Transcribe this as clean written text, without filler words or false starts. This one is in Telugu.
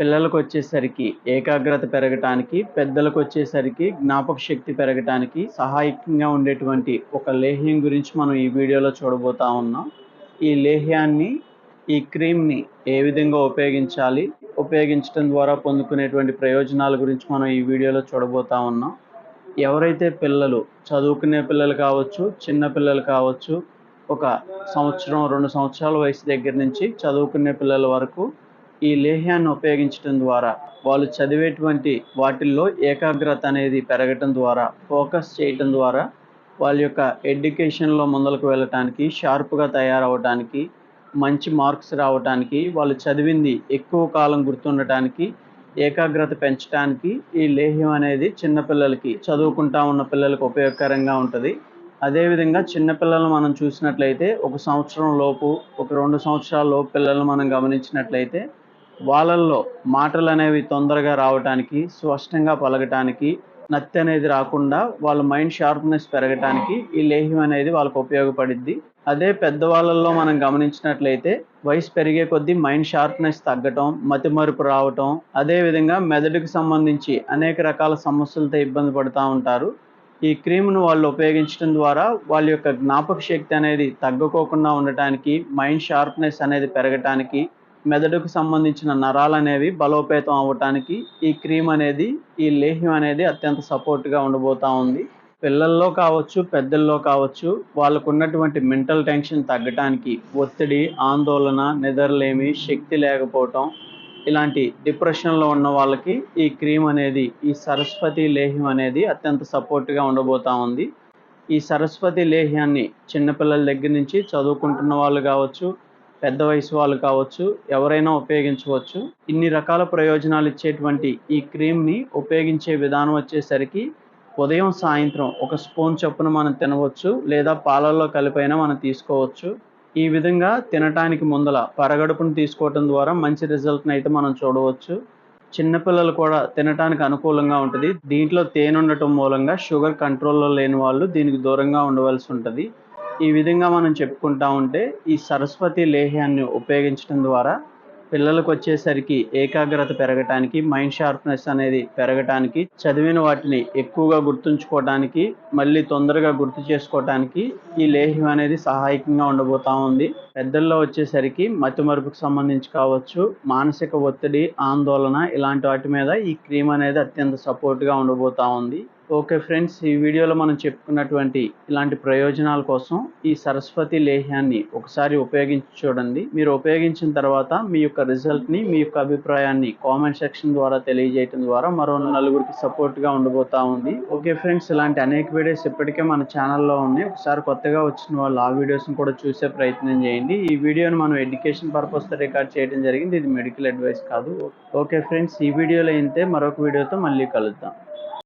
పిల్లలకొచ్చేసరికి ఏకాగ్రత పెరగటానికి, పెద్దలకొచ్చేసరికి జ్ఞాపక శక్తి పెరగటానికి సహాయకంగా ఉండేటువంటి ఒక లేహ్యం గురించి మనం ఈ వీడియోలో చూడబోతా ఉన్నాం. ఈ లేహ్యాన్ని, ఈ క్రీమ్‌ని ఏ విధంగా ఉపయోగించాలి, ఉపయోగించటం ద్వారా పొందుకునేటువంటి ప్రయోజనాల గురించి మనం ఈ వీడియోలో చూడబోతా ఉన్నాం. ఎవరైతే పిల్లలు, చదువుకునే పిల్లలు కావచ్చు, చిన్న పిల్లలు కావచ్చు, ఒక సంవత్సరం, 2 సంవత్సరాల వయసు దగ్గర నుంచి చదువుకునే పిల్లల వరకు ఈ లేహ్యాన్ని ఉపయోగించటం ద్వారా వాళ్ళు చదివేటువంటి వాటిల్లో ఏకాగ్రత అనేది పెరగటం ద్వారా, ఫోకస్ చేయటం ద్వారా వాళ్ళ యొక్క ఎడ్యుకేషన్‌లో ముందలకు వెళ్ళటానికి, షార్ప్‌గా తయారవ్వటానికి, మంచి మార్క్స్ రావటానికి, వాళ్ళు చదివింది ఎక్కువ కాలం గుర్తుండటానికి, ఏకాగ్రత పెంచటానికి ఈ లేహ్యం అనేది చిన్న పిల్లలకి, చదువుకుంటా ఉన్న పిల్లలకు ఉపయోగకరంగా ఉంటది. అదేవిధంగా చిన్న పిల్లలను మనం చూసినట్లయితే ఒక సంవత్సరం లోపు, ఒక 2 సంవత్సరాల లోపు పిల్లలను మనం గమనించినట్లయితే వాళ్ళల్లో మాటలనేవి తొందరగా రావటానికి, స్పష్టంగా పలకటానికి, నత్తి అనేది రాకుండా వాళ్ళ మైండ్ షార్ప్‌నెస్ పెరగటానికి ఈ లేహ్యం అనేది వాళ్ళకు ఉపయోగపడిద్ది. అదే పెద్దవాళ్ళల్లో మనం గమనించినట్లయితే వయసు పెరిగే కొద్దీ మైండ్ షార్ప్‌నెస్ తగ్గటం, మతిమరుపు రావటం, అదేవిధంగా మెదడుకు సంబంధించి అనేక రకాల సమస్యలతో ఇబ్బంది పడుతూ ఉంటారు. ఈ క్రీమ్‌ను వాళ్ళు ఉపయోగించడం ద్వారా వాళ్ళ యొక్క జ్ఞాపక శక్తి అనేది తగ్గకోకుండా ఉండటానికి, మైండ్ షార్ప్‌నెస్ అనేది పెరగటానికి, మెదడుకు సంబంధించిన నరాలనేవి బలోపేతం అవ్వటానికి ఈ క్రీమ్ అనేది, ఈ లేహ్యం అనేది అత్యంత సపోర్ట్‌గా ఉండబోతా ఉంది. పిల్లల్లో కావచ్చు, పెద్దల్లో కావచ్చు, వాళ్ళకున్నటువంటి మెంటల్ టెన్షన్ తగ్గటానికి, ఒత్తిడి, ఆందోళన, నిద్రలేమి, శక్తి లేకపోవటం, ఇలాంటి డిప్రెషన్‌లో ఉన్న వాళ్ళకి ఈ క్రీమ్ అనేది, ఈ సరస్వతి లేహ్యం అనేది అత్యంత సపోర్ట్‌గా ఉండబోతా ఉంది. ఈ సరస్వతి లేహ్యాన్ని చిన్నపిల్లల దగ్గర నుంచి చదువుకుంటున్న వాళ్ళు కావచ్చు, పెద్ద వయసు వాళ్ళు కావచ్చు, ఎవరైనా ఉపయోగించవచ్చు. ఇన్ని రకాల ప్రయోజనాలు ఇచ్చేటువంటి ఈ క్రీమ్‌ని ఉపయోగించే విధానం వచ్చేసరికి ఉదయం, సాయంత్రం ఒక స్పూన్ చొప్పున మనం తినవచ్చు, లేదా పాలల్లో కలిపైనా మనం తీసుకోవచ్చు. ఈ విధంగా తినటానికి ముందల పరగడుపున తీసుకోవటం ద్వారా మంచి రిజల్ట్‌ని అయితే మనం చూడవచ్చు. చిన్నపిల్లలు కూడా తినటానికి అనుకూలంగా ఉంటది. దీంట్లో తేనె ఉండటం మూలంగా షుగర్ కంట్రోల్‌లో లేని వాళ్ళు దీనికి దూరంగా ఉండవలసి ఉంటది. ఈ విధంగా మనం చెప్పుకుంటా ఉంటే ఈ సరస్వతి లేహ్యాన్ని ఉపయోగించడం ద్వారా పిల్లలకొచ్చేసరికి ఏకాగ్రత పెరగటానికి, మైండ్ షార్ప్‌నెస్ అనేది పెరగటానికి, చదివిన వాటిని ఎక్కువగా గుర్తుంచుకోవటానికి, మళ్ళీ తొందరగా గుర్తు చేసుకోవటానికి ఈ లేహ్యం అనేది సహాయకంగా ఉండబోతా ఉంది. పెద్దల్లో వచ్చేసరికి మతిమరుపుకు సంబంధించి కావచ్చు, మానసిక ఒత్తిడి, ఆందోళన ఇలాంటి వాటి మీద ఈ క్రీమ్ అనేది అత్యంత సపోర్ట్‌గా ఉండబోతా ఉంది. ఓకే ఫ్రెండ్స్, ఈ వీడియోలో మనం చెప్పుకున్నటువంటి ఇలాంటి ప్రయోజనాల కోసం ఈ సరస్వతి లేహ్యాన్ని ఒకసారి ఉపయోగించి చూడండి. మీరు ఉపయోగించిన తర్వాత మీ యొక్క రిజల్ట్‌ని, మీ యొక్క అభిప్రాయాన్ని కామెంట్ సెక్షన్ ద్వారా తెలియజేయటం ద్వారా మరో నలుగురికి సపోర్ట్‌గా ఉండబోతా ఉంది. ఓకే ఫ్రెండ్స్, ఇలాంటి అనేక వీడియోస్ ఇప్పటికే మన ఛానల్‌లో ఉన్నాయి. ఒకసారి కొత్తగా వచ్చిన వాళ్ళు ఆ వీడియోస్‌ని కూడా చూసే ప్రయత్నం చేయండి. ఈ వీడియోని మనం ఎడ్యుకేషన్ పర్పస్‌తో రికార్డ్ చేయడం జరిగింది. ఇది మెడికల్ అడ్వైస్ కాదు. ఓకే ఫ్రెండ్స్, ఈ వీడియోలో ఇంతే. మరొక వీడియోతో మళ్ళీ కలుద్దాం.